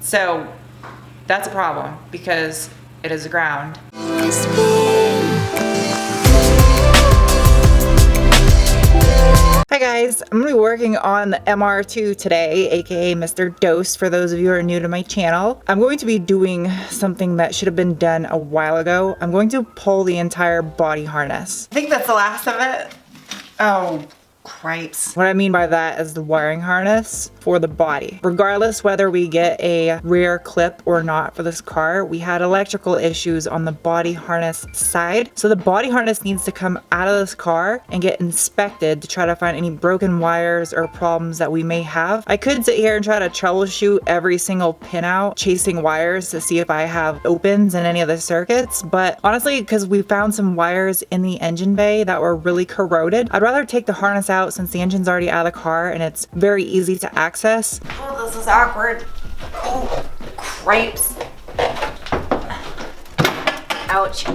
So that's a problem because it is ground. Hi guys, I'm gonna be working on the MR2 today, aka Mr. Dose for those of you who are new to my channel. I'm going to be doing something that should have been done a while ago. I'm going to pull the entire body harness. I think that's the last of it. Oh, cripes. What I mean by that is the wiring harness for the body. Regardless whether we get a rear clip or not for this car, we had electrical issues on the body harness side. So the body harness needs to come out of this car and get inspected to try to find any broken wires or problems that we may have. I could sit here and try to troubleshoot every single pin out, chasing wires to see if I have opens in any of the circuits, but honestly, because we found some wires in the engine bay that were really corroded, I'd rather take the harness out since the engine's already out of the car and it's very easy to access. Oh, this is awkward. Oh, cripes. Ouch.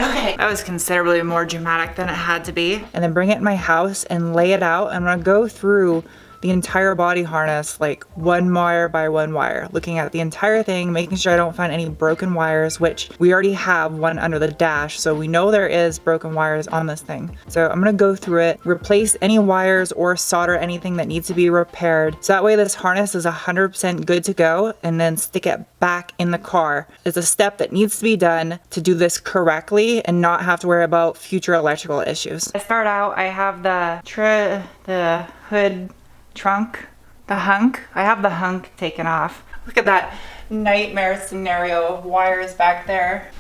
Okay, that was considerably more dramatic than it had to be. And then bring it in my house and lay it out. I'm gonna go through the entire body harness, like one wire by one wire, looking at the entire thing, making sure I don't find any broken wires, which we already have one under the dash, so we know there is broken wires on this thing. So I'm gonna go through it, replace any wires or solder anything that needs to be repaired, so that way this harness is 100% good to go, and then stick it back in the car. It's a step that needs to be done to do this correctly and not have to worry about future electrical issues. I start out, I have the hood trunk, the hunk. I have the hunk taken off. Look at that nightmare scenario of wires back there.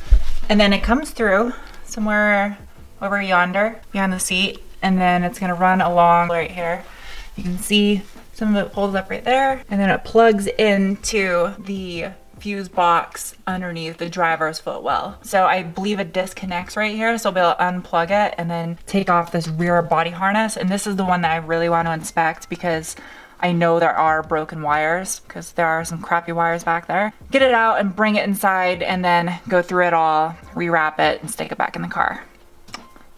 And then it comes through somewhere over yonder behind the seat, and then it's gonna run along right here. You can see some of it pulls up right there, and then it plugs into the fuse box underneath the driver's footwell. So I believe it disconnects right here, so I'll be able to unplug it and then take off this rear body harness. And this is the one that I really want to inspect because I know there are broken wires, because there are some crappy wires back there. Get it out and bring it inside and then go through it all, rewrap it, and stick it back in the car.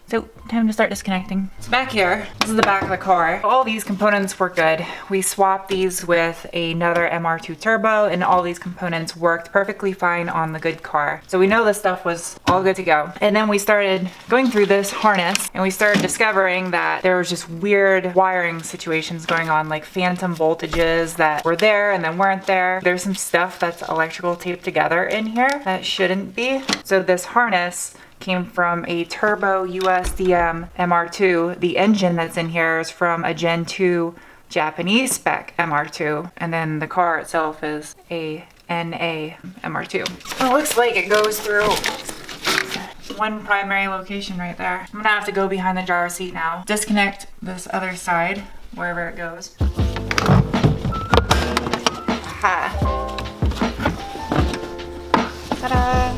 So, time to start disconnecting. So back here, this is the back of the car. All these components were good. We swapped these with another MR2 Turbo, and all these components worked perfectly fine on the good car. So we know this stuff was all good to go. And then we started going through this harness, and we started discovering that there was just weird wiring situations going on, like phantom voltages that were there and then weren't there. There's some stuff that's electrical taped together in here that shouldn't be. So this harness came from a Turbo USDM MR2. The engine that's in here is from a Gen 2 Japanese spec MR2, and then the car itself is a NA MR2. It looks like it goes through one primary location right there. I'm gonna have to go behind the driver's seat now, disconnect this other side, wherever it goes. Aha. Ta-da!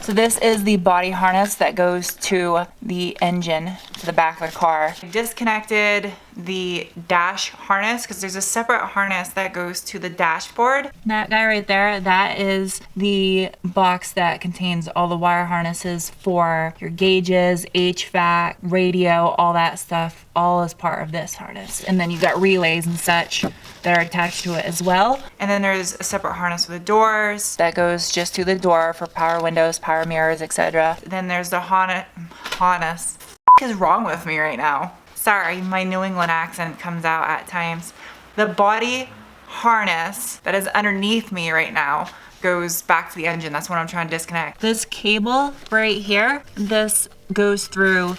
So this is the body harness that goes to the engine, to the back of the car. I disconnected the dash harness because there's a separate harness that goes to the dashboard. That guy right there, that is the box that contains all the wire harnesses for your gauges, HVAC, radio, all that stuff, all as part of this harness. And then you've got relays and such that are attached to it as well. And then there's a separate harness for the doors that goes just to the door for power windows, power mirrors, etc. Then there's the harness. What is wrong with me right now? Sorry, my New England accent comes out at times. The body harness that is underneath me right now goes back to the engine. That's what I'm trying to disconnect. This cable right here, this goes through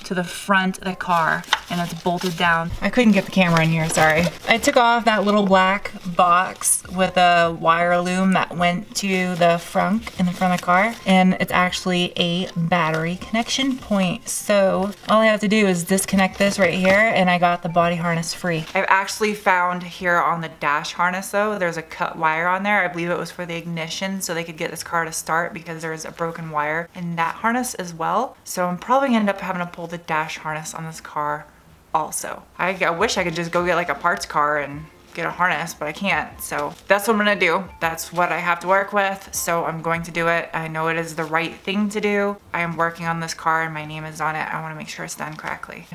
to the front of the car and it's bolted down. I couldn't get the camera in here, sorry. I took off that little black box with a wire loom that went to the front, in the front of the car, and it's actually a battery connection point. So all I have to do is disconnect this right here and I got the body harness free. I've actually found here on the dash harness though, there's a cut wire on there. I believe it was for the ignition so they could get this car to start because there's a broken wire in that harness as well. So I'm probably gonna end up having to pull the dash harness on this car also. I wish I could just go get like a parts car and get a harness, but I can't. So that's what I'm gonna do. That's what I have to work with. So I'm going to do it. I know it is the right thing to do. I am working on this car and my name is on it. I wanna make sure it's done correctly.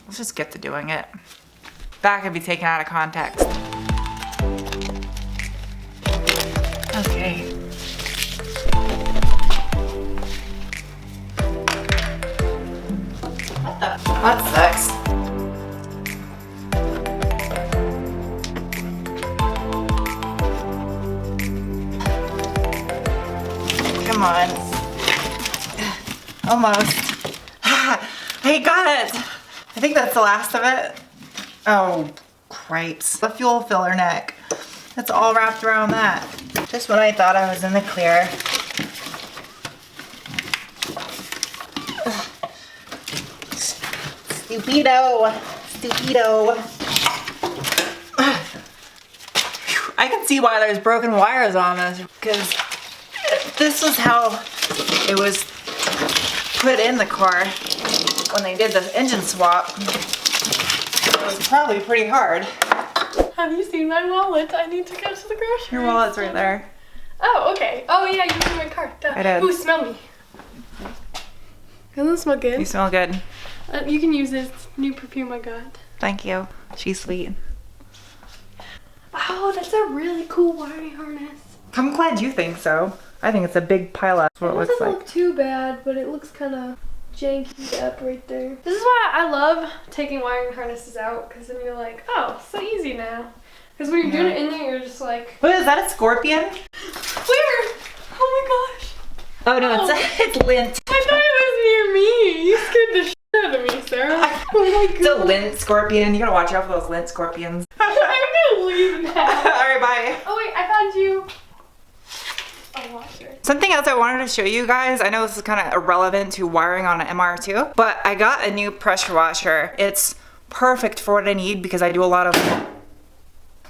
Let's just get to doing it. That could be taken out of context. Okay. What the? That sucks. Come on. Almost. I got it. I think that's the last of it. Oh, cripes. The fuel filler neck. It's all wrapped around that. Just when I thought I was in the clear. Stupido. Stupido. I can see why there's broken wires on this, because this was how it was put in the car when they did the engine swap. It was probably pretty hard. Have you seen my wallet? I need to go to the grocery. Your wallet's right there. Oh, okay. Oh yeah, you put my car. Duh. I did. Ooh, smell me. Doesn't it smell good? You smell good. You can use this new perfume I got. Thank you. She's sweet. Oh, that's a really cool wiring harness. I'm glad you think so. I think it's a big pileup. That's what it looks like. Doesn't look too bad, but it looks kind of janky up right there. This is why I love taking wiring harnesses out, because then you're like, oh, so easy now. Because when you're doing it in there, you're just like... What is that, a scorpion? Where? Oh my gosh. Oh no, it's lint. I thought it was near me. You scared the shit out of me, Sarah. Oh my god. It's a lint scorpion. You gotta watch out for those lint scorpions. I'm gonna leave now. Alright, bye. Oh wait, I found you a washer. Something else I wanted to show you guys, I know this is kind of irrelevant to wiring on an MR2, but I got a new pressure washer. It's perfect for what I need because I do a lot of...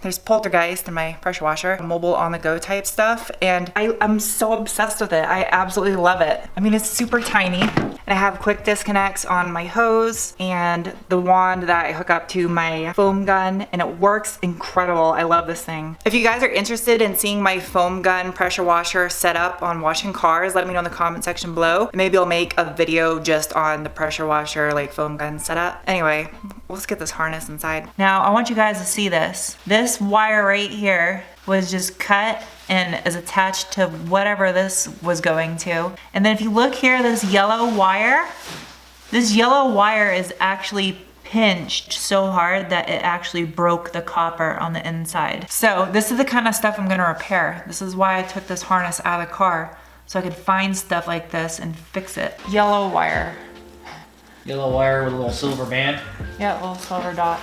There's poltergeist in my pressure washer, mobile on the go type stuff, and I'm so obsessed with it. I absolutely love it. I mean, it's super tiny, and I have quick disconnects on my hose and the wand that I hook up to my foam gun, and it works incredible. I love this thing. If you guys are interested in seeing my foam gun pressure washer set up on washing cars, let me know in the comment section below. Maybe I'll make a video just on the pressure washer, like foam gun setup. Anyway, let's get this harness inside. Now, I want you guys to see this. This wire right here was just cut and is attached to whatever this was going to. And then if you look here, this yellow wire is actually pinched so hard that it actually broke the copper on the inside. So this is the kind of stuff I'm gonna repair. This is why I took this harness out of the car, so I could find stuff like this and fix it. Yellow wire. Yellow wire with a little silver band. Yeah, a little silver dot.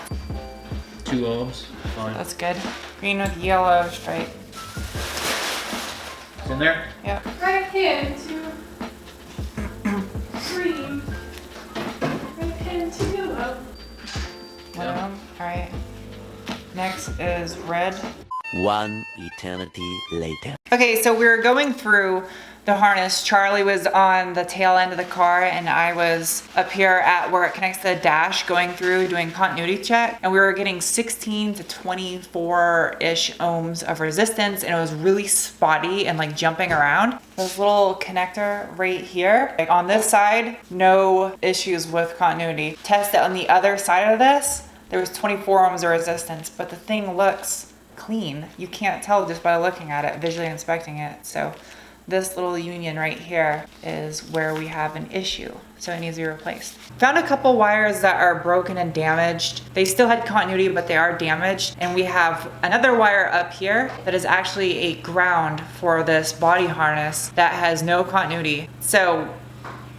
2 ohms. Fine. That's good. Green with yellow stripe. It's in there? Yep. Right hand to green. Right hand to yellow. One of them. Alright. Next is red. One eternity later. Okay, so we were going through the harness. Charlie was on the tail end of the car and I was up here at where it connects to the dash going through doing continuity check, and we were getting 16 to 24-ish ohms of resistance, and it was really spotty and like jumping around. This little connector right here, like on this side, no issues with continuity. Test it on the other side of this, there was 24 ohms of resistance, but the thing looks clean. You can't tell just by looking at it, visually inspecting it. So this little union right here is where we have an issue, so it needs to be replaced. Found a couple wires that are broken and damaged. They still had continuity, but they are damaged. And we have another wire up here that is actually a ground for this body harness that has no continuity. So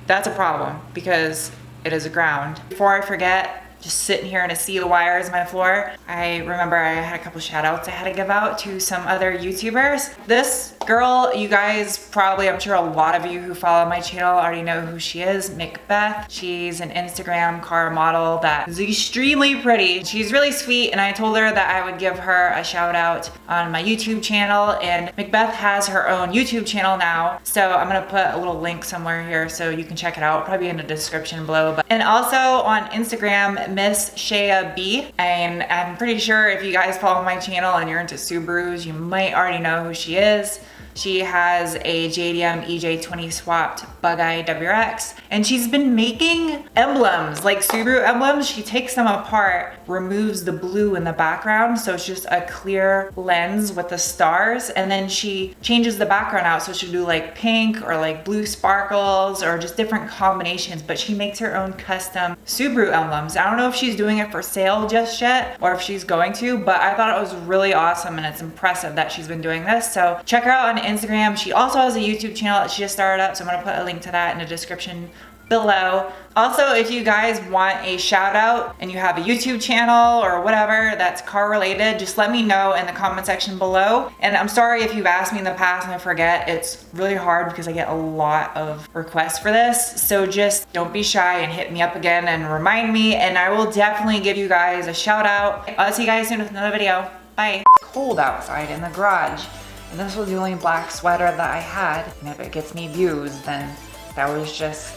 that's a problem because it is a ground. Before I forget, just sitting here in a sea of wires on my floor, I remember I had a couple shout outs I had to give out to some other YouTubers. This girl, you guys probably, I'm sure a lot of you who follow my channel already know who she is, Mick Beth. She's an Instagram car model that is extremely pretty. She's really sweet, and I told her that I would give her a shout out on my YouTube channel, and Mick Beth has her own YouTube channel now, so I'm gonna put a little link somewhere here so you can check it out, probably in the description below. And also on Instagram, Miss Shea B, and I'm pretty sure if you guys follow my channel and you're into Subarus, you might already know who she is. She has a JDM EJ20 swapped Bug-Eye WRX, and she's been making emblems, like Subaru emblems. She takes them apart, removes the blue in the background, so it's just a clear lens with the stars, and then she changes the background out, so she'll do like pink or like blue sparkles or just different combinations, but she makes her own custom Subaru emblems. I don't know if she's doing it for sale just yet or if she's going to, but I thought it was really awesome and it's impressive that she's been doing this. So check her out on Instagram. She also has a YouTube channel that she just started up, so I'm gonna put a link to that in the description below. Also, if you guys want a shout out and you have a YouTube channel or whatever that's car related, just let me know in the comment section below. And I'm sorry if you've asked me in the past and I forget. It's really hard because I get a lot of requests for this. So just don't be shy and hit me up again and remind me, and I will definitely give you guys a shout out. I'll see you guys soon with another video. Bye. It's cold outside in the garage, and this was the only black sweater that I had. And if it gets me views, then that was just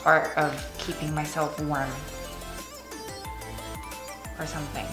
part of keeping myself warm or something.